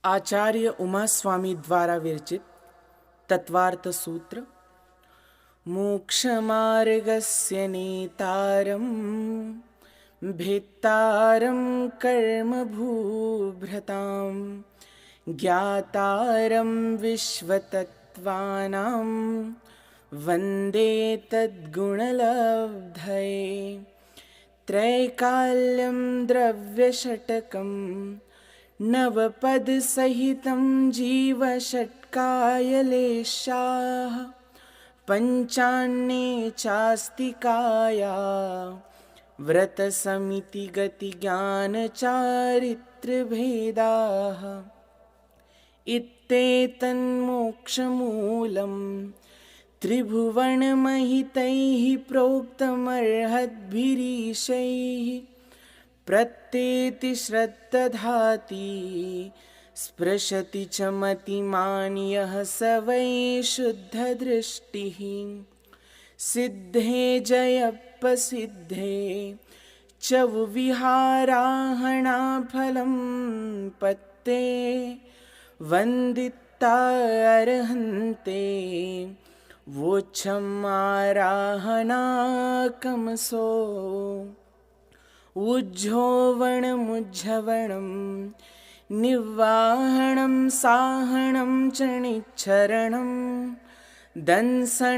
आचार्य उमा स्वामी द्वारा विरचित तत्वार्थ सूत्र। मोक्षमार्गस्य नेतारं भेत्तारं कर्मभूभृतां ज्ञातारं विश्वतत्त्वानां वन्दे तद्गुणलब्धये। त्रैकाल्यं द्रव्यषट्कं नवपदसहितं जीवषट्कायलेशाः पञ्चान्ये चास्तिकाया व्रतसमितिगतिज्ञानचारित्रभेदाः। इत्येतन्मोक्षमूलं त्रिभुवनमहितैः प्रोक्तमर्हद्भिरीशैः प्रत्येति श्रद्दधाति स्पृशति च मतिमान् यः स वै शुद्धदृष्टिः। सिद्धे जयप्रसिद्धे च विहाराहणाफलं पत्ते वन्दिता अर्हन्ते वोच्छमाराहणाकमसो। उज्झोवणमुज्झवणं निवाहणं साहणं च निच्छरणं दंसननाणचरितं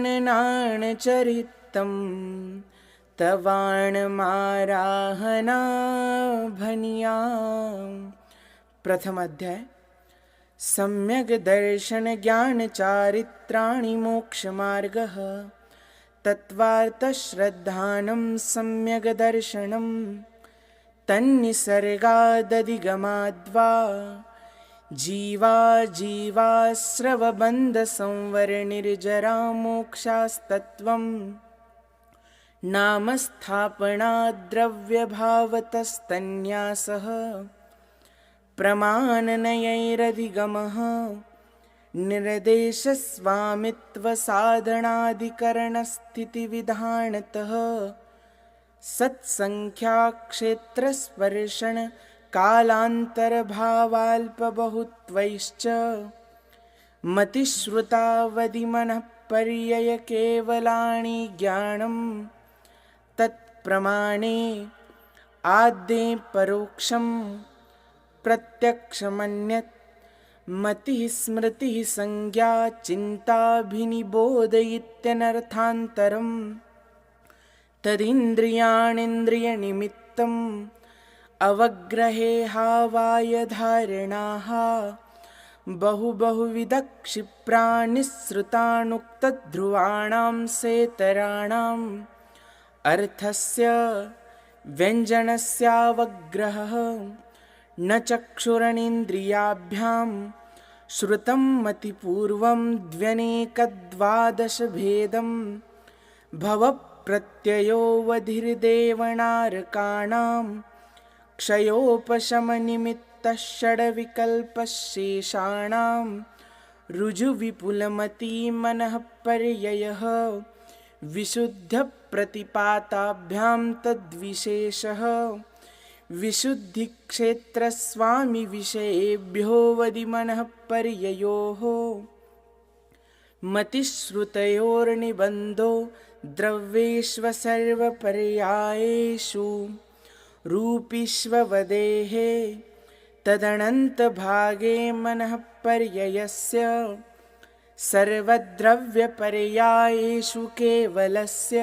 तवाणमाराहनाभनिया। प्रथम अध्याय। सम्यग् दर्शन ज्ञान चारित्राणि मोक्षमार्गः। तत्वार्थश्रद्धानं सम्यग् दर्शनं तन्निसर्गादधिगमाद्वा जीवा जीवाश्रवबन्धसंवरनिर्जरा मोक्षास्तत्त्वं नामस्थापनाद्रव्यभावतस्तन्यासः प्रमाणनयैरधिगमः निर्देशस्वामित्वसाधनाधिकरणस्थितिविधानतः सत्सङ्ख्याक्षेत्रस्पर्शन कालान्तरभावाल्पबहुत्वैश्च मतिश्रुतावधिमनःपर्ययकेवलानि ज्ञानं तत्प्रमाणे आद्ये परोक्षं प्रत्यक्षमन्यत् मतिः स्मृतिः संज्ञा चिन्ताभिनिबोधयित्यनर्थान्तरम् तदिन्द्रियाणीन्द्रियनिमित्तम् अवग्रहेहावायधारणाः बहुविधक्षिप्रानिःसृतानुक्तध्रुवाणां सेतराणाम् अर्थस्य व्यञ्जनस्यावग्रहः न चक्षुरनीन्द्रियाभ्यां श्रुतं मतिपूर्वं द्व्यनेकद्वादशभेदं भवप्रत्ययोऽवधिर्देवनारकाणां क्षयोपशमनिमित्तः षड्विकल्पशेषाणां ऋजुविपुलमतिमनःपर्ययः विशुद्धप्रतिपाताभ्यां तद्विशेषः विशुद्धिक्षेत्रस्वामिविषयेभ्योऽवधिमनःपर्ययोः मतिश्रुतयोर्निबन्धो द्रव्येष्वसर्वपर्यायेषु रूपीष्ववदेः तदनन्तभागे मनःपर्ययस्य सर्वद्रव्यपर्यायेषु केवलस्य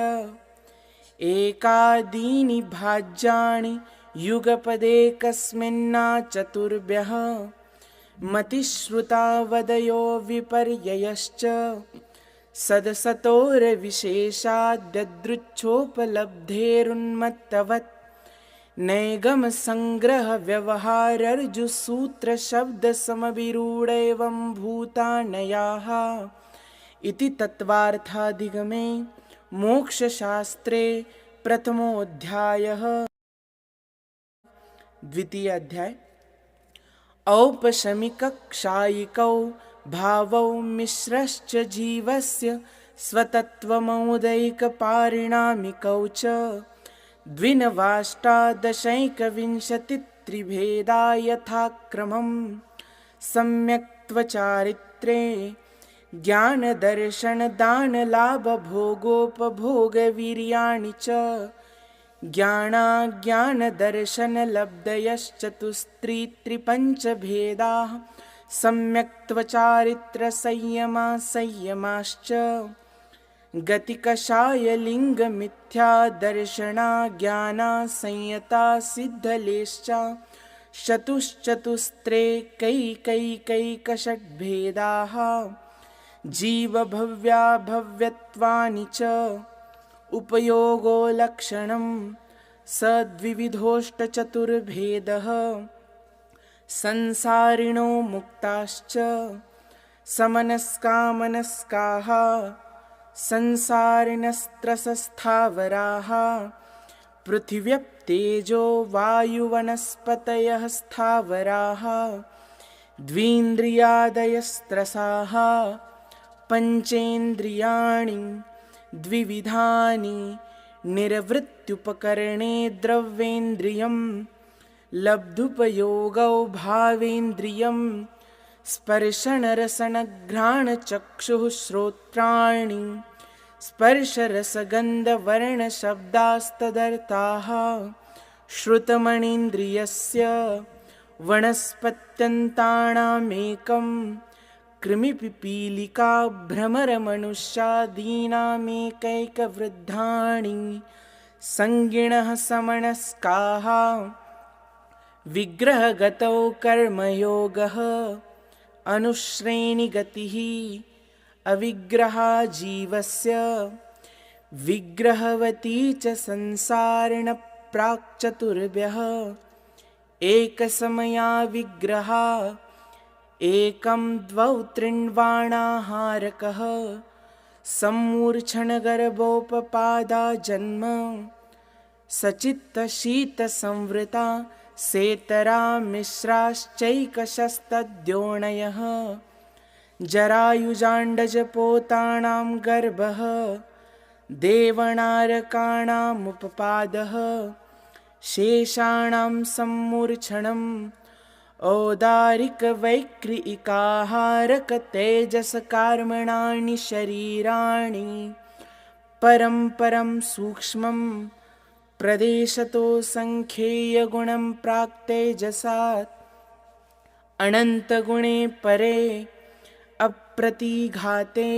एकादीनि भाज्यानि युगपदेकस्मिन्नाचतुर्भ्यः मतिश्रुतावदयो विपर्ययश्च सदसतोर्विशेषाद्यदृच्छोपलब्धेरुन्मत्तवत् नैगमसङ्ग्रहव्यवहारर्जुसूत्रशब्दसमभिरूढ एवं भूतानयाः इति तत्वार्थाधिगमे मोक्षशास्त्रे प्रथमोऽध्यायः। द्वितीय अध्याय। औपशमिकक्षायिकौ भावौ मिश्रश्च जीवस्य स्वतत्वमौदैकपारिणामिकौ च द्विनवाष्टादशैकविंशतित्रिभेदा यथाक्रमम् सम्यक्त्वचारित्रे ज्ञानदर्शनदानलाभभोगोपभोगवीर्याणि च ज्ञानाज्ञानदर्शनलब्धयश्चतुस्त्रिपञ्चभेदाः सम्यक्त्वचारित्रसंयमाश्च गतिकषायलिङ्गमिथ्यादर्शनाज्ञानासंयता सिद्धलेश्च चतुश्चतुस्त्रेकैकैकैकषड्भेदाः जीवभव्याभव्यत्वानि च उपयोगो लक्षणं सद्विविधोष्टचतुर्भेदः संसारिणो मुक्ताश्च समनस्कामनस्काः संसारिणस्त्रसस्थावराः पृथिव्यप्तेजो वायुवनस्पतयः स्थावराः द्वीन्द्रियादयस्त्रसाः पञ्चेन्द्रियाणि द्विविधानि निर्वृत्त्युपकरणे द्रव्येन्द्रियं लब्धुपयोगौ भावेन्द्रियं स्पर्शनरसनघ्राणचक्षुः श्रोत्राणि स्पर्शरसगन्धवर्णशब्दास्तदर्थाः श्रुतमणीन्द्रियस्य वनस्पत्यन्तानामेकं कृमिपिपीलिका भ्रमरमनुष्यादीनामेकैकवृद्धानि संगिणः समनस्काः विग्रहगतौ कर्मयोगः अनुश्रेणिगतिः अविग्रहा जीवस्य विग्रहवती च संसारिणप्राक्चतुर्भ्यः एकसमया विग्रहा एकं द्वौ त्रिण्वाणाहारकः सम्मूर्छनगर्भोपपादा जन्म सचित्तशीतसंवृता सेतरा मिश्राश्चैकशस्तद्योनयः जरायुजाण्डजपोतानां गर्भः देवनारकाणामुपपादः शेषाणां सम्मूर्छनम् औदारिकवैक्रियिकाहारकतेजसकार्मणानि शरीराणि परं परं सूक्ष्मं प्रदेशतो संख्येयगुणं प्राक्तेजसात् अनन्तगुणे परे अप्रतिघाते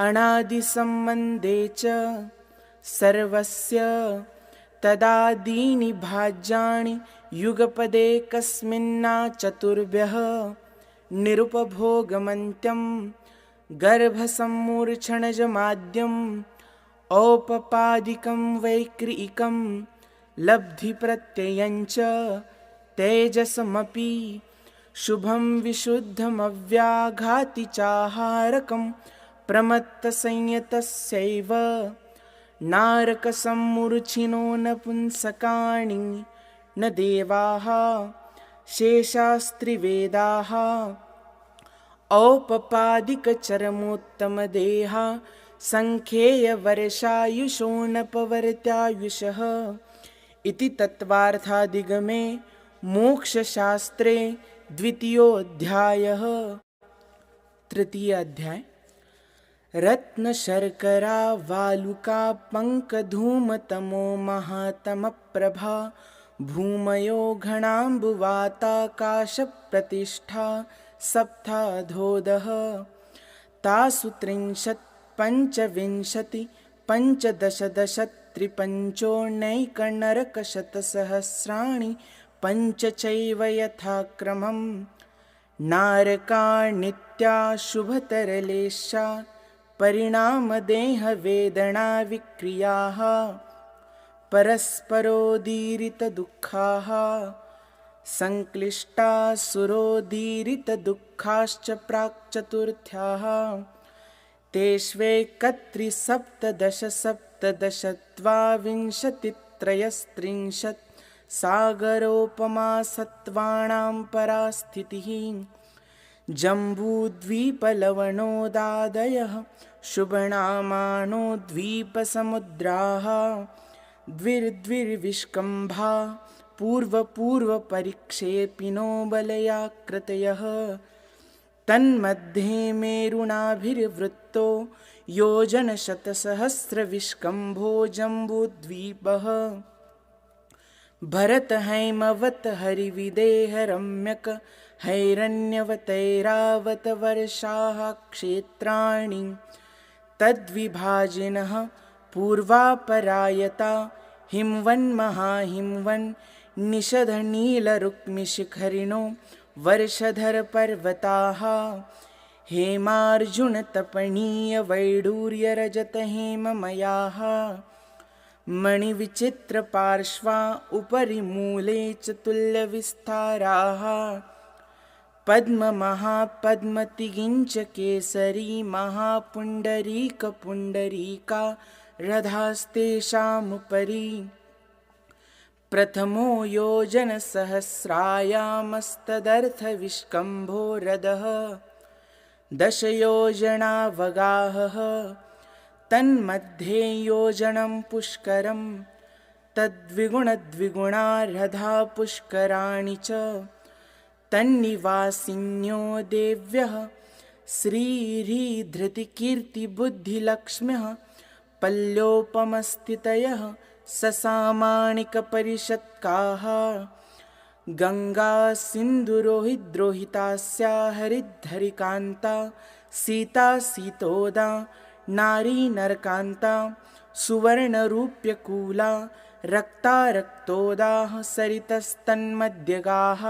अनादिसम्बन्धे च सर्वस्य तदादीनि भाज्यानि युगपदे कस्मिन्ना चतुर्भ्यः निरुपभोगमन्त्यं गर्भसम्मूर्छनजमाद्यम् औपपादिकं वैक्रियिकं लब्धिप्रत्ययञ्च तेजसमपि शुभं विशुद्धमव्याघाति चाहारकं प्रमत्तसंयतस्यैव नारकसम्मूर्छिनो नपुंसकानि न देवाः शेषास्त्रिवेदाः औपपादिकचरमोत्तमदेहा संख्येयवर्षायुषोऽनपवर्त्यायुषः इति तत्त्वार्थादिगमे मोक्षशास्त्रे द्वितीयोऽध्यायः। तृतीय अध्याय रत्नशर्करा वालुका पङ्कधूमतमो महातमप्रभा भूमयो घनाम्बुवाताकाशप्रतिष्ठा सप्ताधोदः तासु 30 पंचविंशति पंचदशदशत्रिपञ्चोनैकनरकशतसहस्राणि पञ्च चैव यथाक्रमं नारकाणित्या शुभतरलेशा परिणामदेहवेदनाविक्रियाः परस्परोदीरितदुःखाः संक्लिष्टासुरोदीरितदुःखाश्च प्राक्चतुर्थ्याः तेष्वेकत्रिसप्तदशसप्तदशद्वाविंशतित्रयस्त्रिंशत् सागरोपमा सत्त्वानां परास्थितिः जम्बूद्वीपलवणोदादयः शुभनामानो द्वीपसमुद्राः द्विर्द्विर्विष्कम्भा पूर्वपूर्वपरिक्षेपिनो बलयाकृतयः तन्मध्ये मेरुणाभिर्वृत्तो योजनशतसहस्रविष्कम्भो जम्बूद्वीपः भरतहैमवत हरिविदेहरम्यक हैरण्यवतैरावत वर्षाः क्षेत्राणि तद्विभाजिनः पूर्वापरायता हिमवन्महाहिमवन् निषधनीलरुक्मिशिखरिणो वर्षधरपर्वताः हेमार्जुनतपनीयवैडूर्यरजतहेममयाः मणिविचित्रपार्श्वा उपरि मूले च तुल्यविस्ताराः पद्ममहापद्मतिगिञ्च केसरी महापुण्डरीकपुण्डरीका रथास्तेषामुपरि प्रथमो योजनसहस्रायामस्तदर्थविष्कम्भो रथः 10 योजनावगाहः तन्मध्ये योजनं पुष्करं तद्विगुणद्विगुणा रथा पुष्कराणि च तन्निवासिन्यो देव्यः श्रीधृतिकीर्तिबुद्धिलक्ष्म्यः पल्योपमस्थितयः ससामाणिकपरिषत्काः गङ्गासिन्धुरोहिद्रोहितास्या हरिद्धरिकान्ता सीता सीतोदा नारी नरकान्ता सुवर्णरूप्यकूला रक्ता रक्तोदाः सरितस्तन्मध्यगाः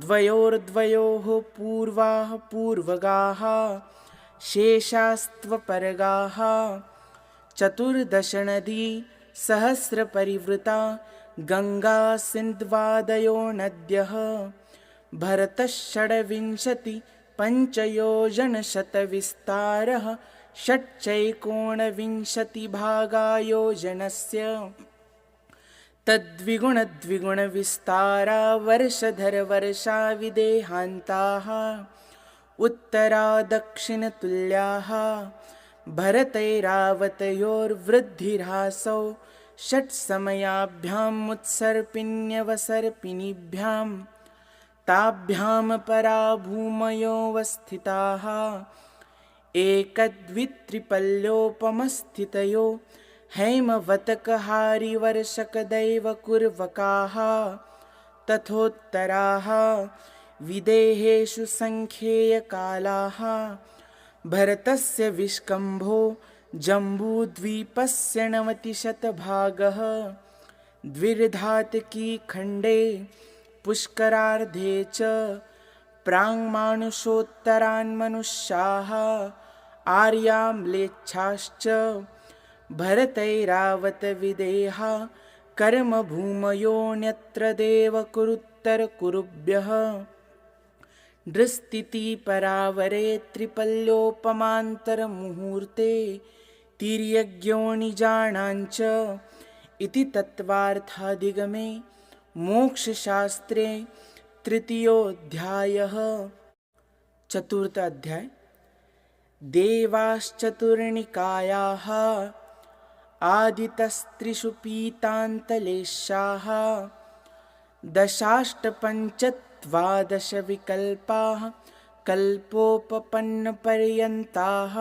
द्वयोर्द्वयोः पूर्वाः पूर्वगाः शेषास्त्वपरगाः 14 नदी सहस्रपरिवृता गङ्गा सिन्ध्वादयो नद्यः भरतः 25 षट्चैकोणविंशतिभागायोजनस्य तद्विगुणद्विगुणविस्तारा वर्षधरवर्षा विदेहान्ताः उत्तरा दक्षिणतुल्याः भरतैरावतयोर्वृद्धिरासौ 6 समयाभ्यामुत्सर्पिण्यवसर्पिणीभ्यां ताभ्यां परा भूमयोऽवस्थिताः एकद्वित्रिपल्योपमस्थितयो हैमवतकहारिवर्षकदैवकुर्वकाः तथोत्तराः विदेहेषु सङ्ख्येयकालाः भरतस्य विष्कम्भो जम्बूद्वीपस्य 90 द्विर्धातकी खण्डे पुष्करार्धे च प्राङ्मानुषोत्तरान्मनुष्याः आर्याम्लेच्छाश्च भरतैरावतविदेहा कर्मभूमयोऽन्यत्र देवकुरुत्तरकुरुभ्यः नृस्थितिपरावरे त्रिपल्योपमान्तरमुहूर्ते तिर्यग्योनिजानाञ्च इति तत्त्वार्थाधिगमे मोक्षशास्त्रे तृतीयोऽध्यायः। 4th अध्याय देवाश्चतुर्निकायाः आदितस्त्रिषु पीतान्तलेशाः 10 विकल्पाः कल्पोपपन्नपर्यन्ताः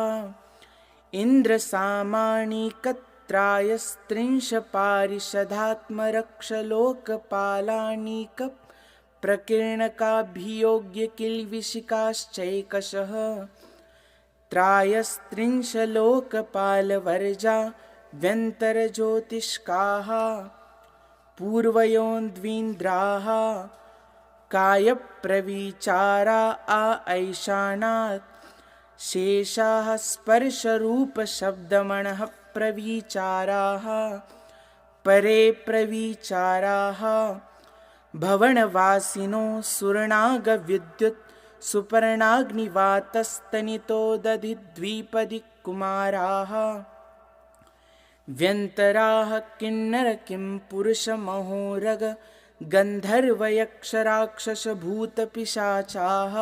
इन्द्रसामाणिकत्रायस्त्रिंशपारिषदात्मरक्षलोकपालानीकप्रकीर्णकाभियोग्यकिल्बिषिकाश्चैकशः त्रायस्त्रिंशलोकपालवर्जा व्यन्तरज्योतिष्काः पूर्वयोन्द्वीन्द्राः कायप्रविचारा ऐशानात् शेषाः स्पर्शरूपशब्दमणः प्रविचाराः परे प्रविचाराः भवनवासिनो सुरनागविद्युत् सुपर्णाग्निवातस्तनितो दधिद्विपदिकुमाराः व्यन्तराः किन्नर किंपुरुषमहोरग गन्धर्वयक्षराक्षसभूतपिशाचाः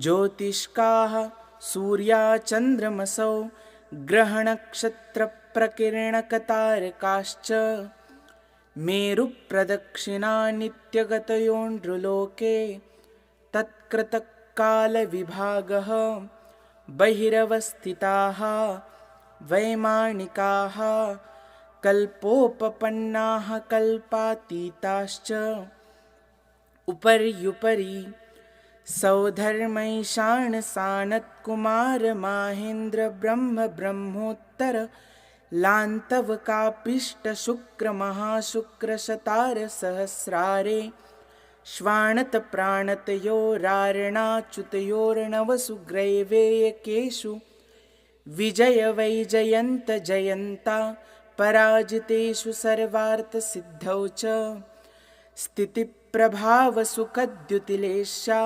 ज्योतिष्काः सूर्याचन्द्रमसौ ग्रहनक्षत्रप्रकीर्णकतारकाश्च मेरुप्रदक्षिणा नित्यगतयो नृलोके तत्कृतकालविभागः बहिरवस्थिताः वैमानिकाः कल्पोपपन्नाः कल्पातीताश्च उपर्युपरि सौधर्मैषाणसानत्कुमारमाहेन्द्र ब्रह्मोत्तर लान्तवकापिष्टशुक्रमहाशुक्रशतारसहस्रारे श्वाणतप्राणतयोरारणाच्युतयोर्नवसुग्रैवेयकेषु विजयवैजयन्तजयन्ता पराजितेषु सर्वार्थसिद्धौ च स्थितिप्रभावसुखद्युतिलेशा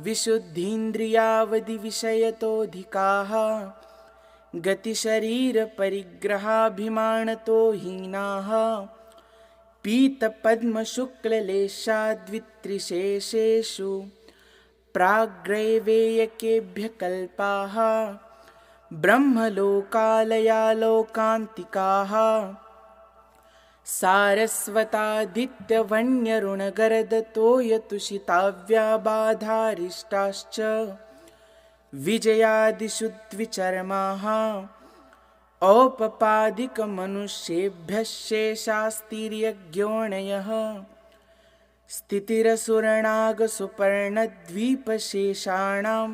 विशुद्धीन्द्रियावधिविषयतोऽधिकाः गतिशरीरपरिग्रहाभिमानतो हीनाः पीतपद्मशुक्ललेशाद्वित्रिशेषेषु प्राग्रैवेयकेभ्यः कल्पाः ब्रह्मलोकालयालोकान्तिकाः सारस्वतादित्यवन्यरुणगरदतोयतुषिताव्याबाधारिष्टाश्च विजयादिषु द्विचर्माः औपपादिकमनुष्येभ्यः शेषास्तिर्यज्ञोणयः स्थितिरसुरनागसुपर्णद्वीपशेषाणां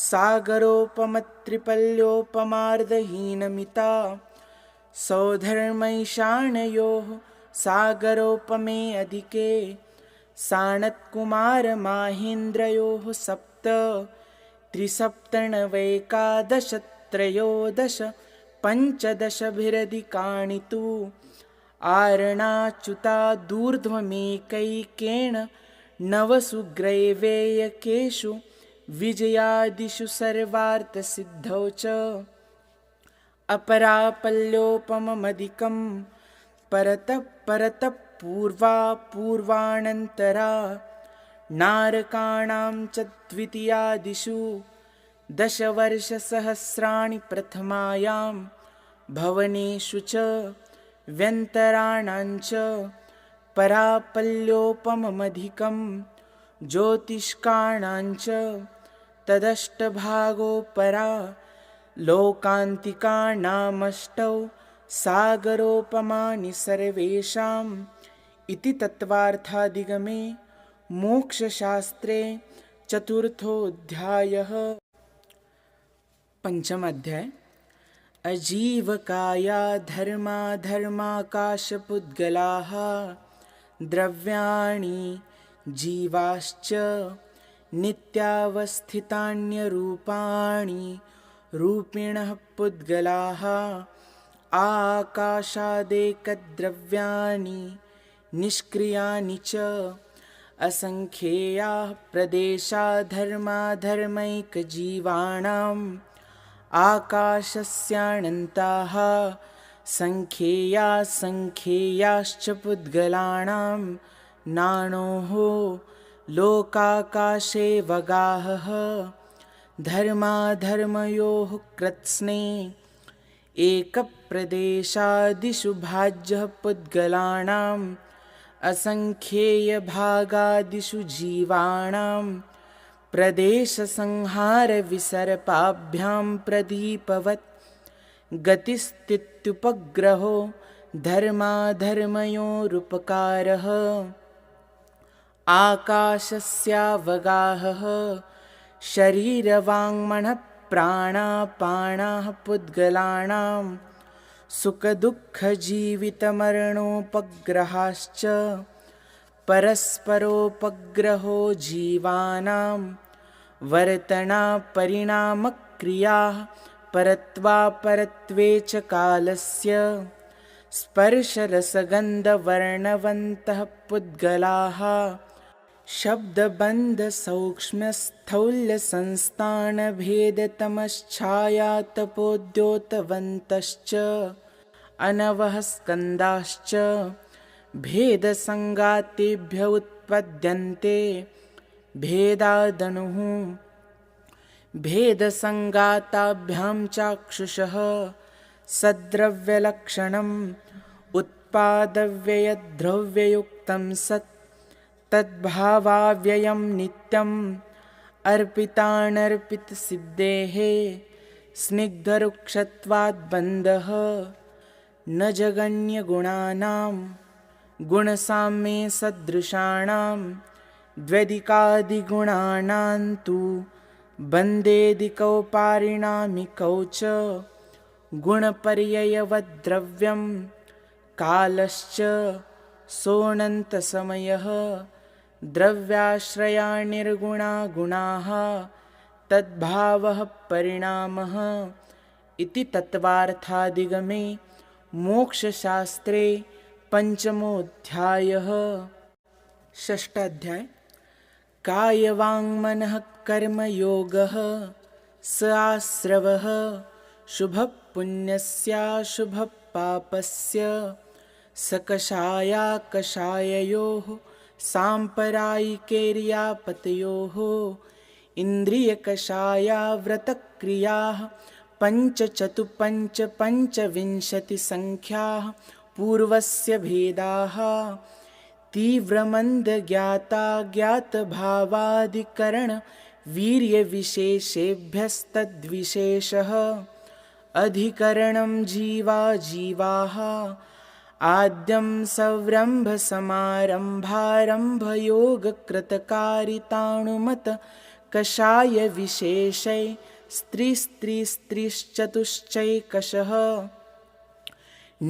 सागरोपमत्रिपल्योपमार्दहीनमिता सौधर्मैषाणयोः सागरोपमे अधिके साणत्कुमारमाहेन्द्रयोः सप्त त्रिसप्तनवैकादशत्रयोदश पञ्चदशभिरधिकानि तु आरणाच्युतादूर्ध्वमेकैकेन नवसुग्रैवेयकेषु विजयादिषु सर्वार्थसिद्धौ च अपरापल्योपममधिकं परतः पूर्वानन्तरा नारकाणां च द्वितीयादिषु दशवर्षसहस्राणि प्रथमायां भवनेषु च व्यन्तराणां च परापल्योपममधिकं ज्योतिष्काणां च तदष्टभागोपरा लोकान्तिकानामष्टौ सागरोपमानि सर्वेषाम् इति तत्त्वार्थादिगमे मोक्षशास्त्रे चतुर्थोऽध्यायः। पंचम अध्याय। अजीवकाया धर्माधर्माकाशपुद्गलाः द्रव्याणि जीवाश्च नित्यावस्थितान्यरूपाणि रूपिणः पुद्गलाः आकाशादेकद्रव्याणि निष्क्रियानि च असंख्येयाः प्रदेशा धर्माधर्मैकजीवानाम् आकाशस्यानन्ताः संख्येयाश्च पुद्गलानां नाणोः लोकाकाशे वगाहः धर्माधर्मयोः कृत्स्ने एकप्रदेशादिषु भाज्यः पुद्गलानाम् असंख्येयभागादिषु जीवानां प्रदेशसंहारविसर्पाभ्यां प्रदीपवत् गतिस्थित्युपग्रहो धर्माधर्मयोरुपकारः आकाशस्यावगाहः शरीरवाङ्मनःप्राणापानाः पुद्गलानां सुखदुःखजीवितमरणोपग्रहाश्च परस्परोपग्रहो जीवानां वर्तनापरिणामक्रियाः परत्वापरत्वे च कालस्य स्पर्शरसगन्धवर्णवन्तः पुद्गलाः शब्दबन्धसौक्ष्म्यस्थौल्यसंस्थानभेदतमश्छायातपोद्योतवन्तश्च अनवः स्कन्धाश्च भेदसङ्गातेभ्य उत्पद्यन्ते भेदादनुः भेदसङ्गाताभ्यां चाक्षुषः सद्द्रव्यलक्षणम् उत्पादव्ययद्रव्ययुक्तं सत् तद्भावाव्ययं नित्यम् अर्पितानर्पितसिद्धेः स्निग्धरुक्षत्वाद्बन्धः न जगन्यगुणानां गुणसाम्ये सदृशाणां द्व्यधिकादिगुणानां तु बन्धेऽधिकौपारिणामिकौ च गुणपर्ययवद्द्रव्यं कालश्च सोऽनन्तसमयः द्रव्याश्रया निर्गुणा गुणाः तद्भावः परिणामः इति तत्त्वार्थाधिगमे मोक्षशास्त्रे पंचमोऽध्यायः। षष्ठाध्याय कायवाङ्मनः कर्मयोगः स आश्रवः शुभपुण्यस्याशुभपापस्य स कषायाकषाययोः साम्प्रदायिकैर्यापतयोः इन्द्रियकषायाव्रतक्रियाः पञ्चविंशतिसङ्ख्याः पूर्वस्य भेदाः तीव्रमन्दज्ञाताज्ञातभावाधिकरणवीर्यविशेषेभ्यस्तद्विशेषः अधिकरणं जीवाः आद्यं सव्रम्भसमारम्भारम्भयोगकृतकारिताणुमत कषायविशेषै स्त्रीश्चतुश्चैकशः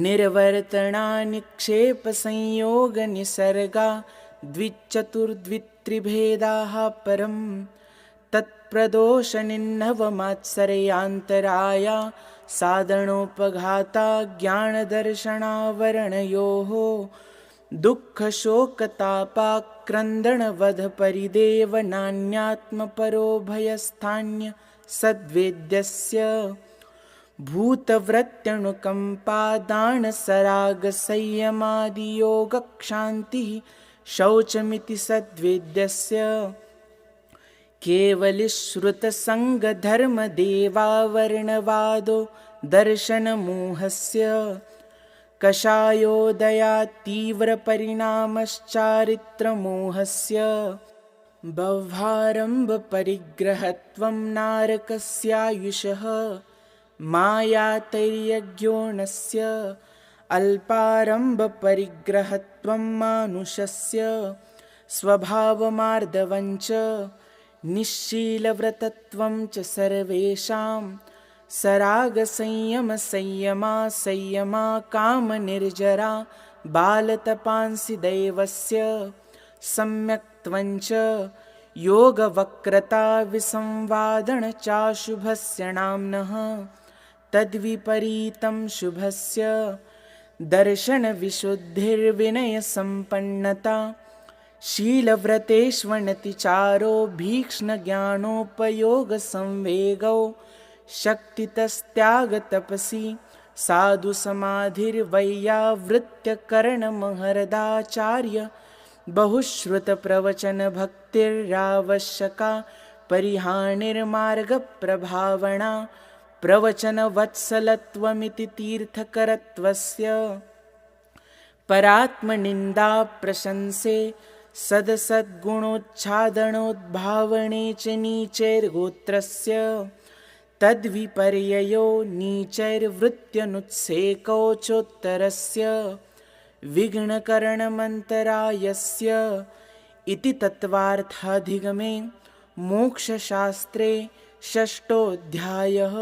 निर्वर्तना निक्षेपसंयोगनिसर्गा द्विचतुर्द्वित्रिभेदाः परं तत्प्रदोषनिन्नवमात्सर्यान्तराया साधनोपघाता ज्ञानदर्शनावरणयोः दुःखशोकतापाक्रन्दणवधपरिदेव नान्यात्मपरो भयस्थान्य सद्वेद्यस्य भूतवृत्त्यनुकम्पादानसरागसंयमादियोगक्षान्तिः शौचमिति सद्वेद्यस्य केवलिश्रुतसङ्गधर्मदेवावर्णवादो दर्शनमोहस्य कषायोदयात् तीव्रपरिणामश्चारित्रमोहस्य बह्वारम्भपरिग्रहत्वं नारकस्यायुषः मायातैर्यज्ञोनस्य अल्पारम्भपरिग्रहत्वं मानुषस्य स्वभावमार्दवञ्च निश्शीलव्रतत्वं च सर्वेषां सरागसंयमा कामनिर्जरा बालतपांसि दैवस्य सम्यक्त्वञ्च योगवक्रता विसंवादन चाशुभस्य नाम्नः तद्विपरीतं शुभस्य दर्शनविशुद्धिर्विनयसम्पन्नता शीलव्रतेष्वनतिचारो भीक्ष्णज्ञानोपयोगसंवेगौ शक्तितस्त्यागतपसि साधुसमाधिर्वैयावृत्यकरणमहरदाचार्य बहुश्रुतप्रवचनभक्तिरावश्यका परिहानिर्मार्गप्रभावणा प्रवचनवत्सलत्वमिति तीर्थकरत्वस्य परात्मनिन्दा प्रशंसे सदसद्गुणोच्छादनोद्भावने च नीचैर्गोत्रस्य तद्विपर्ययो नीचैर्वृत्त्यनुत्सेकौ चोत्तरस्य विघ्नकरणमन्तरायस्य इति तत्त्वार्थाधिगमे मोक्षशास्त्रे षष्ठोऽध्यायः।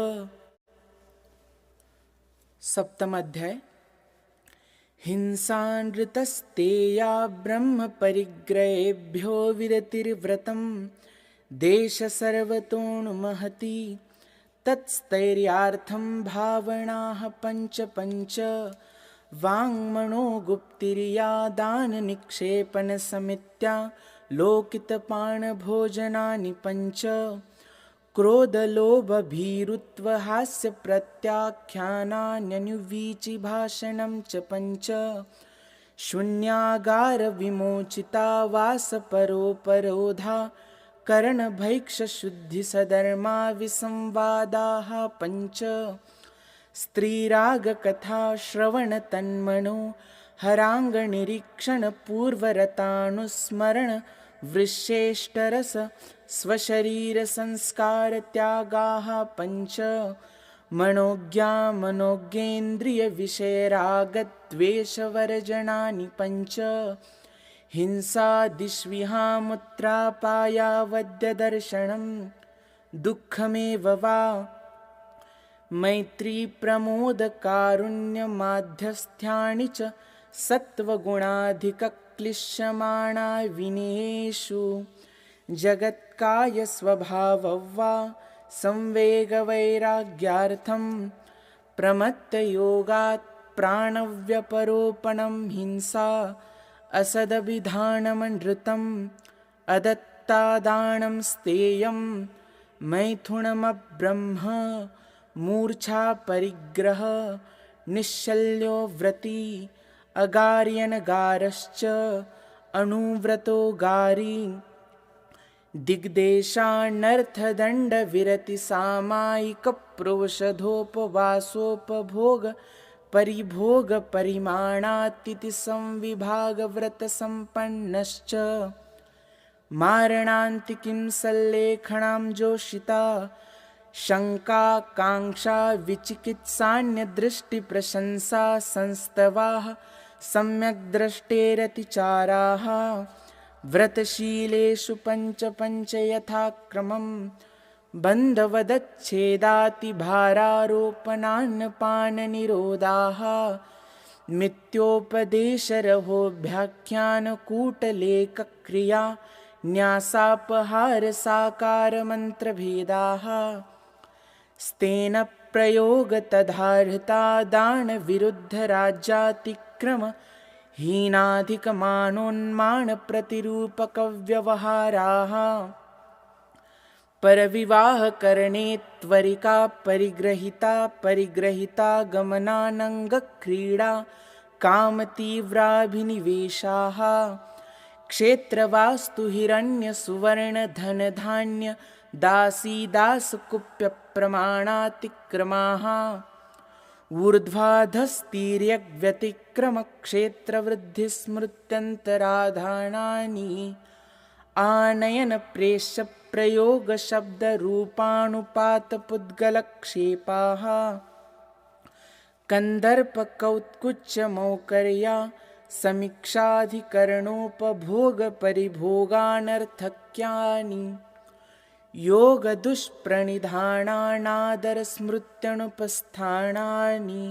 सप्तमाध्याय हिंसानृतस्तेया ब्रह्मपरिग्रहेभ्यो विरतिर्व्रतं देशसर्वतोऽनुमहति तत्स्थैर्यार्थं भावनाः पञ्च वाङ्मनोगुप्तिर्या दाननिक्षेपणसमित्या लोकितपाणभोजनानि पञ्च क्रोधलोभभीरुत्वहास्यप्रत्याख्यानान्यनुवीचिभाषणं च पञ्च शून्यागारविमोचिता वासपरोपरोधा करणभैक्षशुद्धिसधर्मा विसंवादाः पञ्च स्त्रीरागकथा श्रवणतन्मनो हराङ्गनिरीक्षणपूर्वरतानुस्मरण वृश्येष्टरस स्वशरीरसंस्कारत्यागाः पञ्च मनोज्ञामनोज्ञेन्द्रियविषयरागद्वेषवर्जनानि पञ्च हिंसादिष्विहामुत्रापायावद्यदर्शनं दुःखमेव वा मैत्रीप्रमोदकारुण्यमाध्यस्थ्यानि च सत्त्वगुणाधिकक्लिश्यमाणा विनयेषु जगत्कायस्वभावं वा संवेगवैराग्यार्थं प्रमत्तयोगात् प्राणव्यपरोपणं हिंसा असदभिधानमनृतम् अदत्तादानं स्तेयं मैथुनमब्रह्म मूर्छापरिग्रह निश्शल्यो व्रती अगार्यनगारश्च अनुव्रतो गारी दिग्देशानर्थदण्डविरतिसामायिकप्रोषधोपवासोपभोग परिभोगपरिमाणातिथि संविभागव्रतसम्पन्नश्च मारणान्तिकीं सल्लेखनां जोषिता शङ्काकाङ्क्षा विचिकित्सान्यदृष्टिप्रशंसा संस्तवाः सम्यग्द्रष्टेरतिचाराः व्रतशीलेषु पञ्च पञ्च यथाक्रमं बन्धवदच्छेदातिभारारोपणान्नपाननिरोधाः मिथ्योपदेशरहोभ्याख्यानकूटलेखक्रिया न्यासापहारसाकारमन्त्रभेदाः स्तेन प्रयोगतदाहृता दानविरुद्धराज्यातिक्रम हीनाधिकमानोन्मानप्रतिरूपकव्यवहाराः परविवाहकरणे त्वरिका परिग्रहिता गमनानङ्गक्रीडा कामतीव्राभिनिवेशाः क्षेत्रवास्तु हिरण्यसुवर्णधनधान्य दासीदासकुप्यप्रमाणातिक्रमाः ऊर्ध्वाधस्तीर्यव्यतिक्रमक्षेत्रवृद्धिस्मृत्यन्तराधानानि आनयनप्रेष्यप्रयोगशब्दरूपाणुपातपुद्गलक्षेपाः कन्दर्पकौत्कुच्यमौकर्या समीक्षाधिकरणोपभोगपरिभोगानर्थक्यानि योगदुष्प्रणिधानानादरस्मृत्यनुपस्थानानि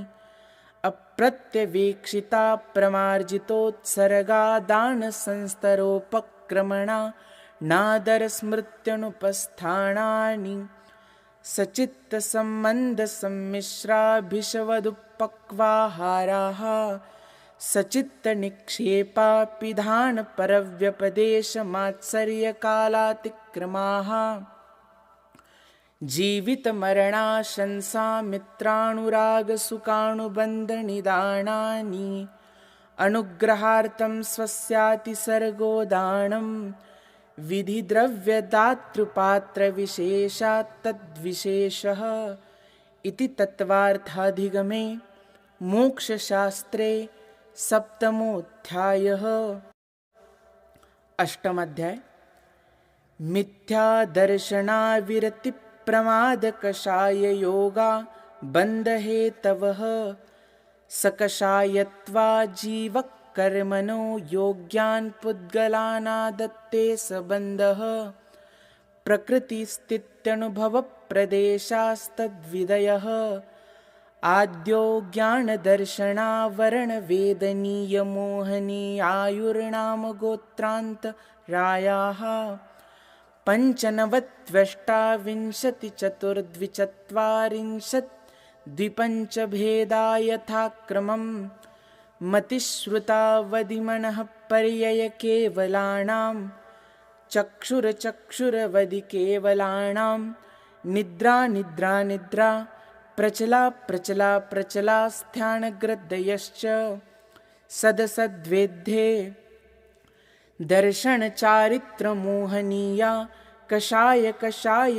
अप्रत्यवेक्षिता प्रमार्जितोत्सर्गा दानसंस्तरोपक्रमणा नादरस्मृत्यनुपस्थानानि सचित्तसम्बन्धसम्मिश्राभिषवदुपक्वाहाराः सचित्तनिक्षेपापिधानपरव्यपदेशमात्सर्यकालातिक्रमाः जीवितमरणाशंसामित्रानुरागसुखानुबन्धनिदानानि अनुग्रहार्थं स्वस्यातिसर्गोदानं विधिद्रव्यदातृपात्रविशेषात् तद्विशेषः इति तत्त्वार्थाधिगमे मोक्षशास्त्रे सप्तमोऽध्यायः। अष्टमाध्याय मिथ्यादर्शनाविरतिप्रमादकषाययोगा बन्धहेतवः सकषायत्वा जीवकर्मणो योग्यान् पुद्गलानादत्ते सबन्धः प्रकृतिस्थित्यनुभवप्रदेशास्तद्विदयः आद्यो ज्ञानदर्शनावरणवेदनीयमोहनीयायुर्नामगोत्रान्तरायाः पञ्चनवत्वष्टाविंशतिचतुर्द्विचत्वारिंशद्विपञ्चभेदा यथाक्रमं मतिश्रुतावधिमनः पर्ययकेवलानां चक्षुरचक्षुरवधिकेवलानां निद्रा प्रचलास्थानग्रदयश्च सदसद्वेद्धे दर्शनचारित्रमोहनीया कषायवेदनीयाख्या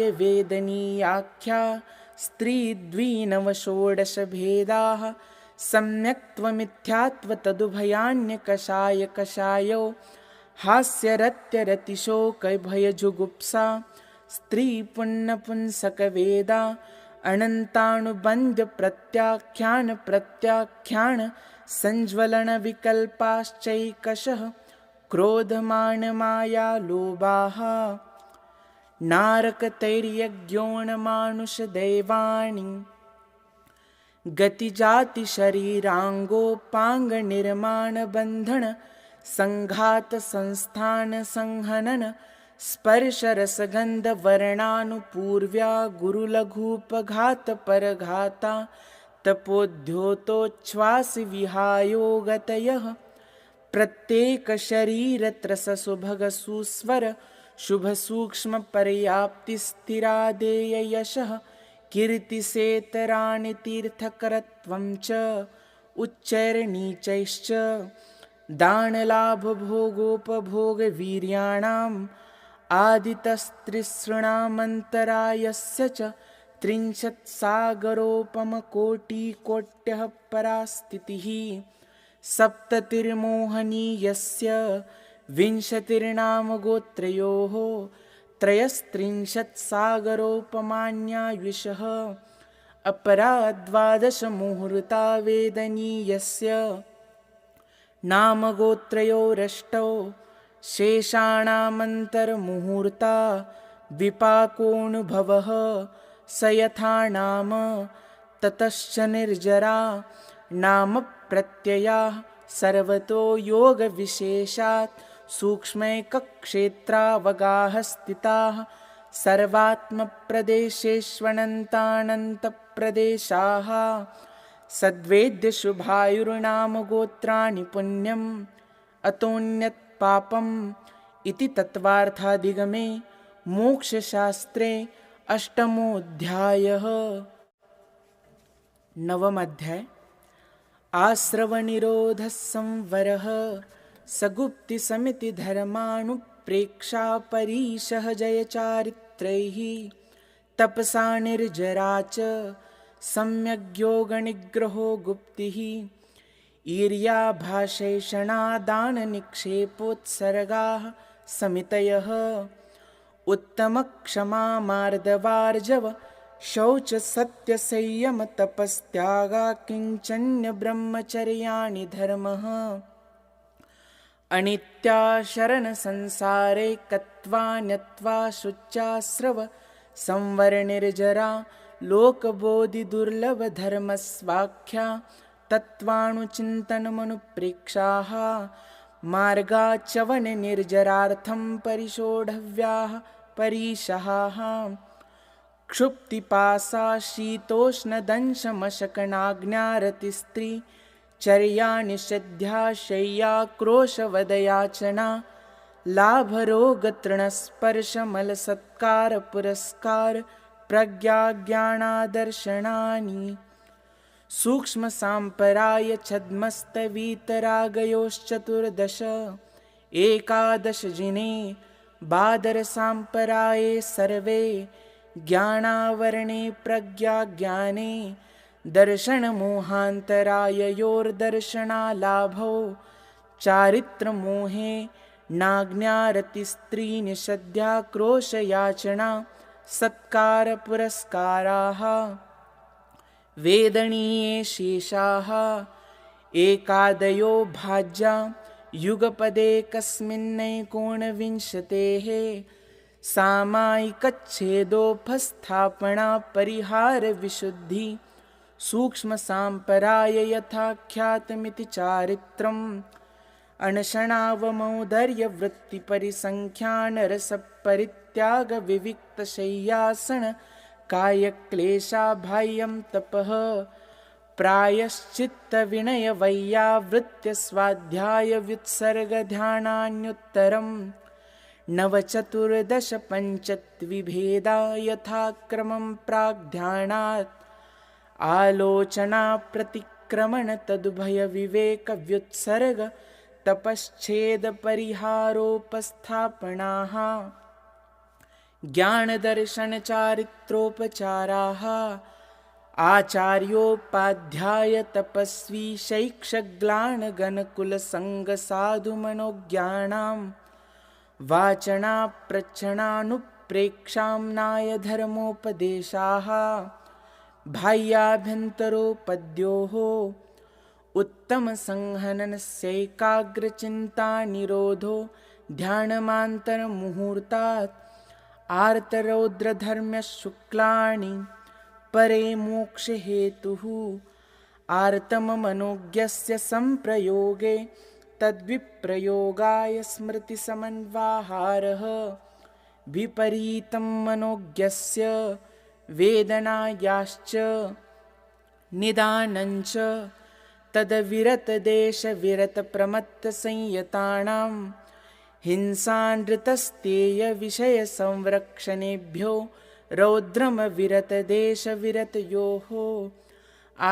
स्त्रीद्विनवषोडशभेदाः सम्यक्त्वमिथ्यात्व तदुभयान्यकषाय कषायो हास्यरत्यरतिशोकभयजुगुप्सा स्त्रीपुण्यपुंसकवेदा अनन्तानुबन्धप्रत्याख्यान संज्वलनविकल्पाश्चैकशः क्रोधमानमायालोभाः नारकतैर्यज्ञोणमानुषदैवानि गतिजातिशरीराङ्गोपाङ्गनिर्माणबन्धन सङ्घातसंस्थानसंहनन स्पर्शरसगन्धवर्णानुपूर्व्या गुरुलघूपघातपरघाता तपोद्योतोच्छ्वासविहायोगतयः प्रत्येकशरीरत्रससुभगसुस्वर शुभसूक्ष्मपर्याप्तिस्थिरादेययशः कीर्तिसेतराणि तीर्थकरत्वं च उच्चैर्नीचैश्च दानलाभभोगोपभोगवीर्याणाम् आदितस्त्रिसृणामन्तरायस्य च त्रिंशत्सागरोपमकोटिकोट्यः परास्थितिः सप्ततिर्मोहनीयस्य विंशतिर्नामगोत्रयोः त्रयस्त्रिंशत्सागरोपमान्यायुषः अपरा द्वादशमुहूर्ता वेदनीयस्य नामगोत्रयोरष्टौ शेषाणामन्तर्मुहूर्ता विपाकोऽनुभवः स यथा नाम ततश्च निर्जरा नाम प्रत्ययाः सर्वतो योगविशेषात् सूक्ष्मैकक्षेत्रावगाः स्थिताः सर्वात्मप्रदेशेष्वनन्तानन्तप्रदेशाः सद्वेद्यशुभायुर्नामगोत्राणि पुण्यम् अतोऽन्यत् पापम् इति तत्त्वार्थाधिगमे मोक्षशास्त्रे अष्टमोऽध्यायः। नवमोऽध्याय आश्रवनिरोधः संवरः सगुप्तिसमिति धर्मानुप्रेक्षा परीशः जयचारित्रैः तपसा निर्जरा च सम्यग्योगनिग्रहो गुप्तिः ईर्याभाषैषणादाननिक्षेपोत्सर्गाः समितयः उत्तमक्षमा मार्दवार्जव शौचसत्यसंयमतपस्त्यागा किञ्चन्यब्रह्मचर्याणि धर्मः अनित्या शरणसंसारेकत्वा न्यत्वा शुच्यास्रव संवरनिर्जरा लोकबोधिदुर्लभधर्मस्वाख्या तत्त्वानुचिन्तनमनुप्रेक्षाः मार्गाच्चवननिर्जरार्थं परिशोढव्याः परीशहाः क्षुप्तिपासा शीतोष्णदंशमशकनाज्ञारतिस्त्री चर्या निषेध्या शय्याक्रोशवदयाचना लाभरोगतृणस्पर्शमलसत्कारपुरस्कार प्रज्ञाज्ञानादर्शनानि सूक्ष्मसाम्पराय छद्मस्तवीतरागयोश्चतुर्दश एकादशजिने बादरसाम्पराये सर्वे ज्ञानावरणे प्रज्ञाज्ञाने दर्शनमोहान्तराययोर्दर्शनालाभौ चारित्रमोहे नाज्ञारतिस्त्रीनिषद्याक्रोशयाचना सत्कारपुरस्काराः वेदनीये शेषाः एकादयो भाज्या युगपदेकस्मिन्नैकोनविंशतेः सामायिकच्छेदोपस्थापना परिहारविशुद्धि सूक्ष्मसाम्पराय यथाख्यातमिति चारित्रम् अनशनावमौदर्यवृत्तिपरिसङ्ख्यानरसपरित्यागविविक्तशय्यासन कायक्लेशाबाह्यं तपः प्रायश्चित्तविनयवैयावृत्त्यस्वाध्यायव्युत्सर्गध्यानान्युत्तरम् नवचतुर्दशपञ्चत्विभेदा यथाक्रमं प्राग्ध्यानात् आलोचनाप्रतिक्रमण तदुभयविवेकव्युत्सर्ग तपश्चेदपरिहारोपस्थापनाः ज्ञानदर्शनचारित्रोपचाराः आचार्योपाध्याय तपस्वी शैक्षग्लानगणकुलसङ्गसाधुमनोज्ञानां वाचनाप्रच्छनानुप्रेक्षाम्नाय धर्मोपदेशाः बाह्याभ्यन्तरोपद्योः उत्तमसंहननस्यैकाग्रचिन्तानिरोधो ध्यानमान्तरमुहूर्तात् आर्तरौद्रधर्म्यशुक्लानि परे मोक्षहेतुः आर्तममनोज्ञस्य संप्रयोगे तद्विप्रयोगाय स्मृतिसमन्वाहारः विपरीतं मनोज्ञस्य वेदनायाश्च निदानञ्च तद्विरतदेशविरतप्रमत्तसंयतानां हिंसानृतस्तेयविषयसंरक्षणेभ्यो रौद्रमविरतदेशविरतयोः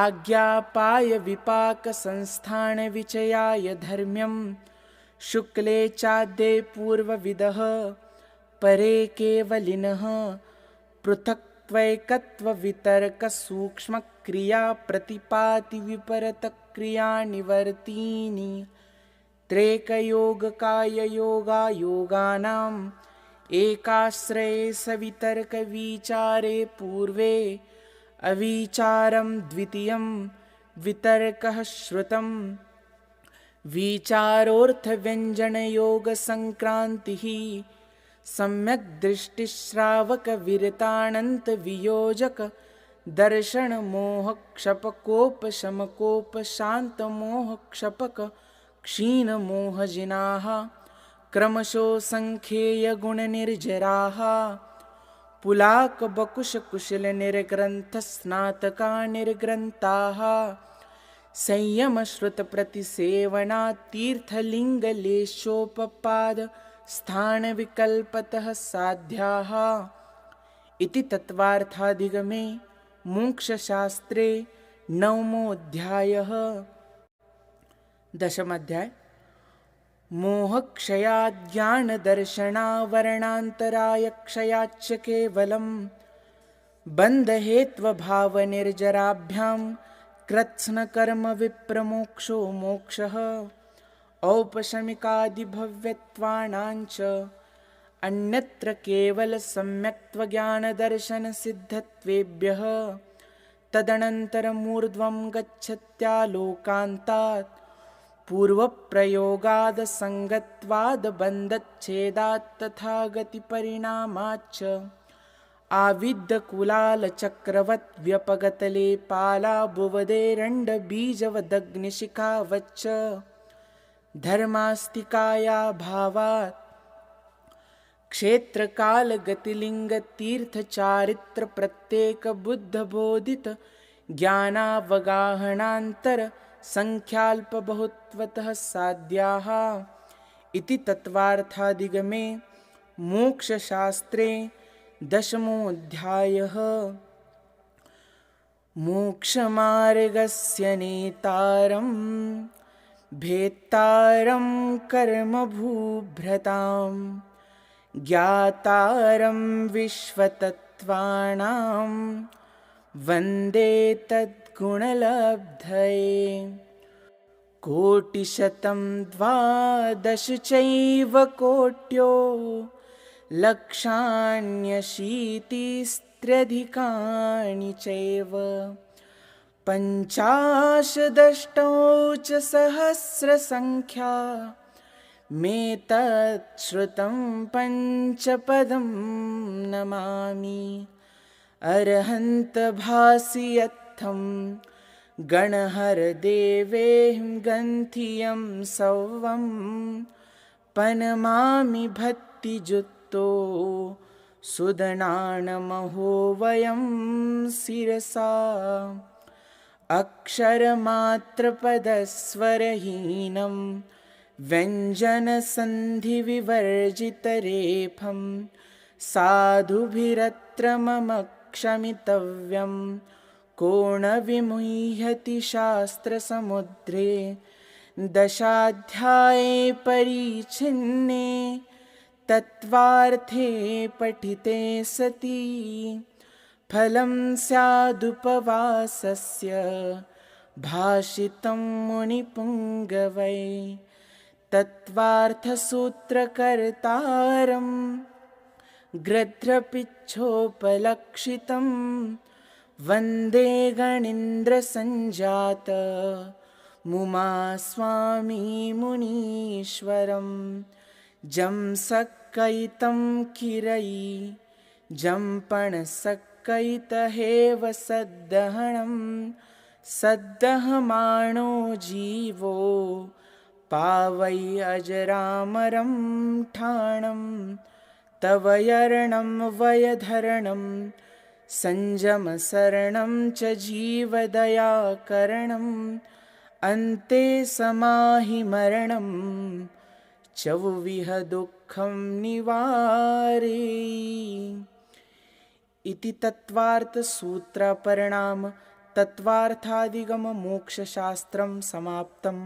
आज्ञापायविपाकसंस्थानविचयाय धर्म्यं शुक्ले चाद्ये पूर्वविदः परे केवलिनः पृथक्त्वैकत्ववितर्कसूक्ष्मक्रियाप्रतिपातिविपरतक्रियानिवर्तीनि त्रेकयोगकाययोगायोगानाम् एकाश्रये सवितर्कविचारे पूर्वे अविचारं द्वितीयं वितर्कः श्रुतं विचारोऽर्थव्यञ्जनयोगसङ्क्रान्तिः सम्यक् दृष्टिश्रावकविरतानन्तवियोजक दर्शनमोहक्षपकोपशमकोपशान्तमोहक्षपक क्षीणमोहजिनाः क्रमशो सङ्ख्येयगुणनिर्जराः पुलाकबकुशकुशलनिर्ग्रन्थस्नातका निर्ग्रन्थाः संयमश्रुतप्रतिसेवनातीर्थलिङ्गलेशोपपादस्थानविकल्पतः साध्याः इति तत्त्वार्थाधिगमे मोक्षशास्त्रे नवमोऽध्यायः। दशमोऽध्याय मोहक्षयाज्ञानदर्शनावरणान्तरायक्षयाच्च केवलं बन्धहेत्वभावनिर्जराभ्यां कृत्स्नकर्मविप्रमोक्षो मोक्षः औपशमिकादिभव्यत्वानाञ्च अन्यत्र केवलसम्यक्त्वज्ञानदर्शनसिद्धत्वेभ्यः तदनन्तरमूर्ध्वं गच्छत्यालोकान्तात् पूर्वप्रयोगादसङ्गत्वादबन्धच्छेदात् तथा गतिपरिणामाच्च आविद्धकुलालचक्रवद्व्यपगतलेपालाभुवदेरण्डबीजवदग्निशिखावच्च धर्मास्तिकायाभावात् क्षेत्रकालगतिलिङ्गतीर्थचारित्रप्रत्येकबुद्धबोधित ज्ञानावगाहनान्तर संख्याल्पबहुत्वतः साध्याः इति तत्त्वार्थाधिगमे मोक्षशास्त्रे दशमोऽध्यायः। मोक्षमार्गस्य नेतारं भेत्तारं कर्मभूभृतां ज्ञातारं विश्वतत्त्वानां वन्दे तद्गुणलब्धये कोटिशतं द्वादश चैव कोट्यो लक्षाण्यशीतिस्त्र्यधिकानि चैव पञ्चाशदष्टौ च सहस्रसङ्ख्या मेतच्छ्रुतं पञ्चपदं नमामि अरहन्तभासि यत्थं गणहरदेवेऽहं गन्थियं सौवं पनमामि भक्तिजुक्तो सुदनानमहो वयं शिरसा अक्षरमात्रपदस्वरहीनं व्यञ्जनसन्धिविवर्जितरेफं साधुभिरत्र मम क्षमितव्यं को न विमुह्यति शास्त्रसमुद्रे दशाध्याये परिच्छिन्ने तत्त्वार्थे पठिते सति फलं स्यादुपवासस्य भाषितं मुनिपुङ्गवै तत्त्वार्थसूत्रकर्तारं गृध्रपिच्छोपलक्षितं वन्दे गणीन्द्रसञ्जात मुमा स्वामी मुनीश्वरं जं सक्कयितं किरयि जम्पणसक्कयितहेव सद्दहणं सद्दहमाणो जीवो पावै अजरामरं ठाणं तव यर्णं वयधरणं संयमशरणं च जीवदयाकरणम् अन्ते समाहि मरणं चौविह दुःखं निवारे। इति तत्त्वार्थसूत्रपरिणाम तत्त्वार्थादिगम मोक्षशास्त्रं समाप्तम्।